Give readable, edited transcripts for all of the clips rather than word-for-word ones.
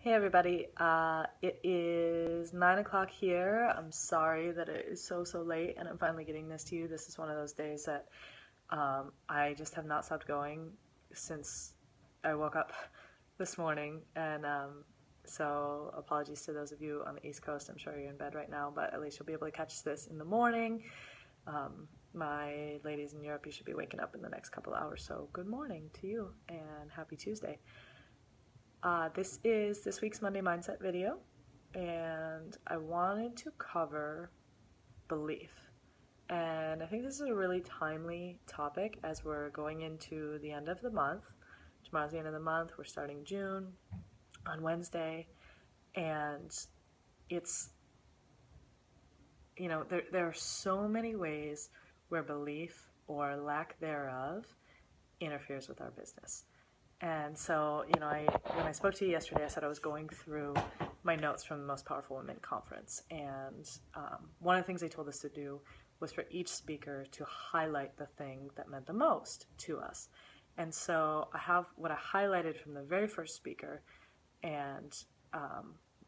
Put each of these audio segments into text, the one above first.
Hey everybody, it is 9 o'clock here. I'm sorry that it is so late and I'm finally getting this to you. This is one of those days that I just have not stopped going since I woke up this morning. And so apologies to those of you on the East Coast. I'm sure you're in bed right now, but at least you'll be able to catch this in the morning. My ladies in Europe, you should be waking up in the next couple hours, so good morning to you and happy Tuesday. This is this week's Monday Mindset video, and I wanted to cover belief. And I think this is a really timely topic as we're going into the end of the month. Tomorrow's the end of the month. We're starting June on Wednesday, and it's, there are so many ways where belief or lack thereof interferes with our business. And so, when I spoke to you yesterday, I said I was going through my notes from the Most Powerful Women Conference. And one of the things they told us to do was for each speaker to highlight the thing that meant the most to us. And so I have what I highlighted from the very first speaker, and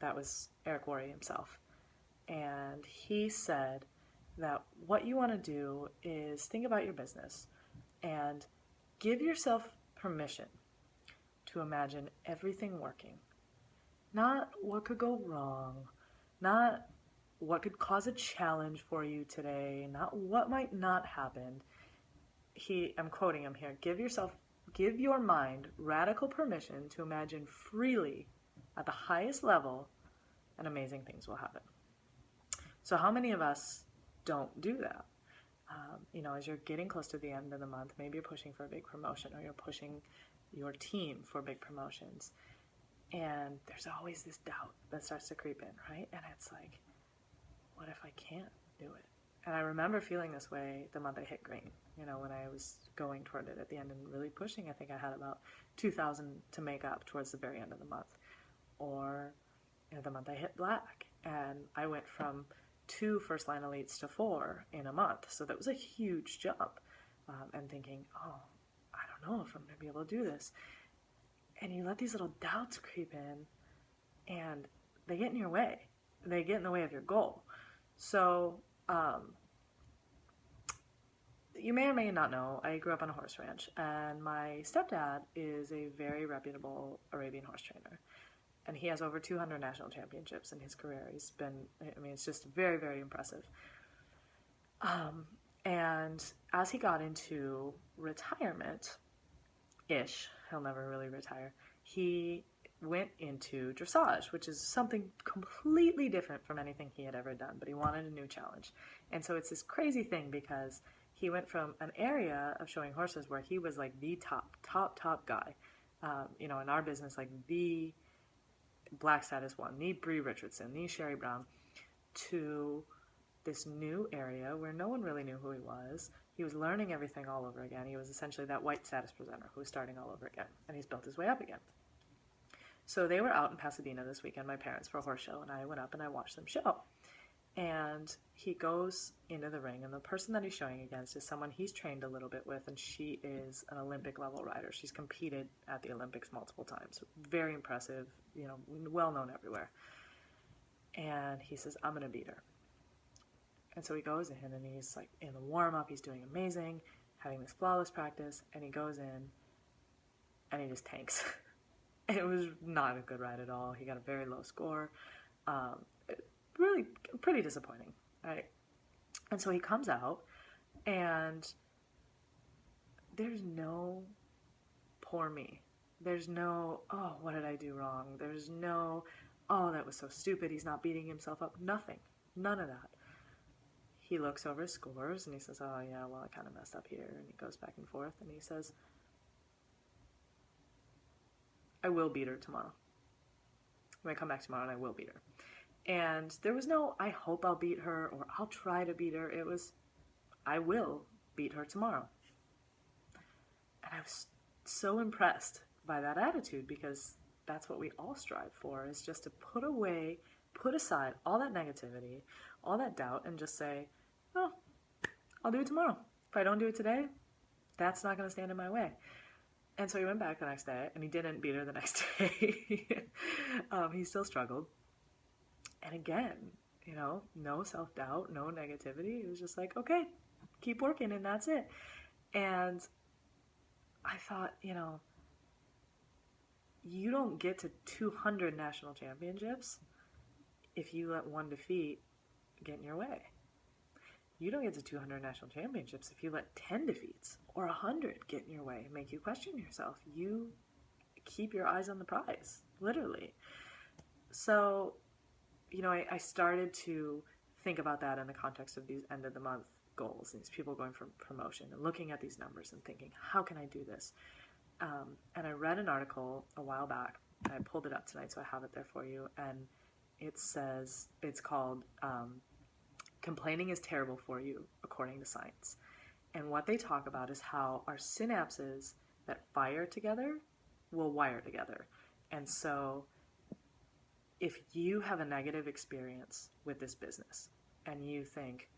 that was Eric Worre himself. And he said that what you want to do is think about your business and give yourself permission to imagine everything working. Not what could go wrong, not what could cause a challenge for you today, not what might not happen. I'm quoting him here, give your mind radical permission to imagine freely at the highest level, and amazing things will happen. So how many of us don't do that? As you're getting close to the end of the month, maybe you're pushing for a big promotion, or you're pushing your team for big promotions, and there's always this doubt that starts to creep in, right? And it's like, what if I can't do it? And I remember feeling this way the month I hit green, when I was going toward it at the end and really pushing. I think I had about 2,000 to make up towards the very end of the month. Or the month I hit black, and I went from 2 first line elites to 4 in a month. So that was a huge jump. And thinking, oh, I don't know if I'm going to be able to do this. And you let these little doubts creep in, and they get in your way. They get in the way of your goal. So you may or may not know, I grew up on a horse ranch, and my stepdad is a very reputable Arabian horse trainer. And he has over 200 national championships in his career. It's just very impressive. And as he got into retirement-ish, he'll never really retire, he went into dressage, which is something completely different from anything he had ever done, but he wanted a new challenge. And so it's this crazy thing, because he went from an area of showing horses where he was like the top guy, in our business, like the Black Status One, the Bree Richardson, the Sherry Brown, to this new area where no one really knew who he was. He was learning everything all over again. He was essentially that white status presenter who was starting all over again, and he's built his way up again. So they were out in Pasadena this weekend, my parents, for a horse show, and I went up and I watched them show. And he goes into the ring, and the person that he's showing against is someone he's trained a little bit with, and she is an Olympic level rider. She's competed at the Olympics multiple times. Very impressive, well known everywhere. And he says, I'm going to beat her. And so he goes in, and he's like, in the warm-up, he's doing amazing, having this flawless practice, and he goes in, and he just tanks. It was not a good ride at all. He got a very low score. Really pretty disappointing, right? And so he comes out, and there's no poor me. There's no, oh, what did I do wrong? There's no, oh, that was so stupid, he's not beating himself up. Nothing. None of that. He looks over his scores, and he says, oh, yeah, well, I kind of messed up here. And he goes back and forth, and he says, I will beat her tomorrow. I'm going to come back tomorrow, and I will beat her. And there was no, I hope I'll beat her, or I'll try to beat her. It was, I will beat her tomorrow. And I was so impressed by that attitude, because that's what we all strive for, is just to put aside all that negativity, all that doubt, and just say, I'll do it tomorrow. If I don't do it today, that's not going to stand in my way. And so he went back the next day, and he didn't beat her the next day. He still struggled. And again, no self-doubt, no negativity. It was just like, okay, keep working, and that's it. And I thought, you don't get to 200 national championships if you let one defeat get in your way. You don't get to 200 national championships if you let 10 defeats or 100 get in your way and make you question yourself. You keep your eyes on the prize, literally. So, I started to think about that in the context of these end of the month goals, these people going for promotion and looking at these numbers and thinking, how can I do this? And I read an article a while back. I pulled it up tonight, so I have it there for you. And it says, it's called Complaining is Terrible for You, According to Science. And what they talk about is how our synapses that fire together will wire together. And so if you have a negative experience with this business and you think,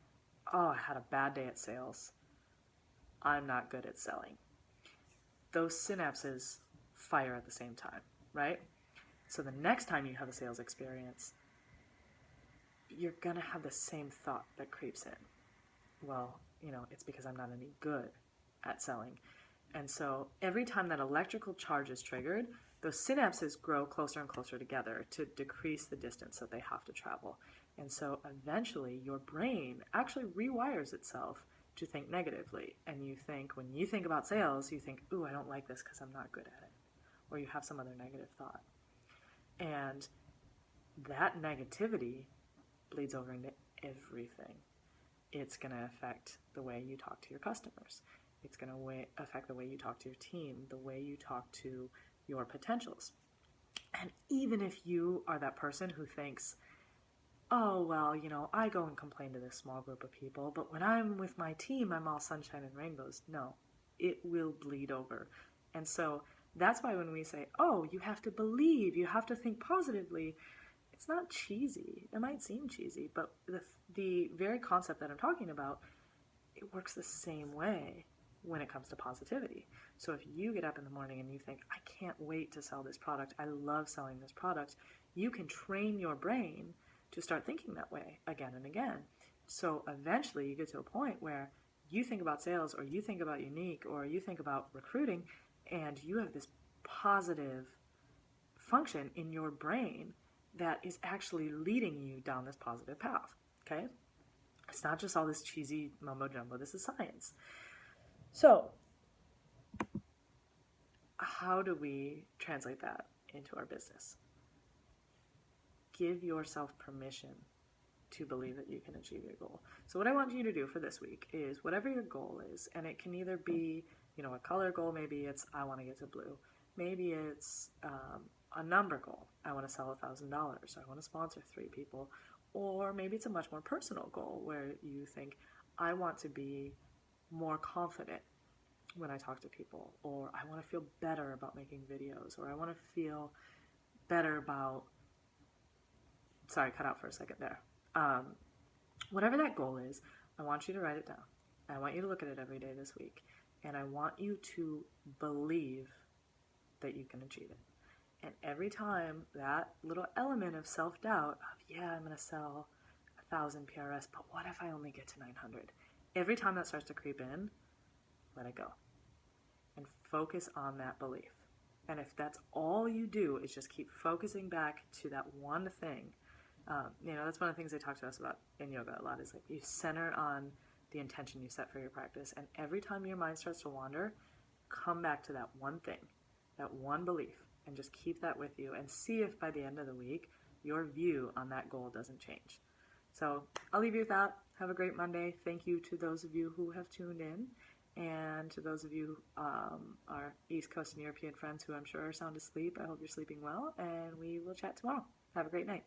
oh, I had a bad day at sales, I'm not good at selling, those synapses fire at the same time, right? So the next time you have a sales experience, you're going to have the same thought that creeps in. Well, it's because I'm not any good at selling. And so every time that electrical charge is triggered, those synapses grow closer and closer together to decrease the distance that they have to travel. And so eventually your brain actually rewires itself to think negatively. And when you think about sales, you think, ooh, I don't like this because I'm not good at it. Or you have some other negative thought. And that negativity bleeds over into everything. It's going to affect the way you talk to your customers. It's going to affect the way you talk to your team, the way you talk to your potentials. And even if you are that person who thinks, oh, well, I go and complain to this small group of people, but when I'm with my team, I'm all sunshine and rainbows. No, it will bleed over. And so that's why when we say, oh, you have to believe, you have to think positively, it's not cheesy. It might seem cheesy, but the very concept that I'm talking about, it works the same way when it comes to positivity. So if you get up in the morning and you think, I can't wait to sell this product, I love selling this product, you can train your brain to start thinking that way again and again. So eventually you get to a point where you think about sales, or you think about unique, or you think about recruiting, and you have this positive function in your brain that is actually leading you down this positive path, okay? It's not just all this cheesy mumbo jumbo, this is science. So, how do we translate that into our business? Give yourself permission to believe that you can achieve your goal. So what I want you to do for this week is whatever your goal is, and it can either be, a color goal, maybe it's I want to get to blue. Maybe it's a number goal. I want to sell $1,000. I want to sponsor 3 people. Or maybe it's a much more personal goal where you think, I want to be more confident when I talk to people, or I want to feel better about making videos, or I want to feel better about, sorry, cut out for a second there. Whatever that goal is, I want you to write it down. I want you to look at it every day this week, and I want you to believe that you can achieve it. And every time that little element of self-doubt of, yeah, I'm going to sell 1,000 PRS, but what if I only get to 900? Every time that starts to creep in, let it go. And focus on that belief. And if that's all you do is just keep focusing back to that one thing, that's one of the things they talk to us about in yoga a lot, is like you center on the intention you set for your practice. And every time your mind starts to wander, come back to that one thing, that one belief, and just keep that with you and see if by the end of the week, your view on that goal doesn't change. So I'll leave you with that. Have a great Monday. Thank you to those of you who have tuned in, and to those of you, our East Coast and European friends who I'm sure are sound asleep. I hope you're sleeping well, and we will chat tomorrow. Have a great night.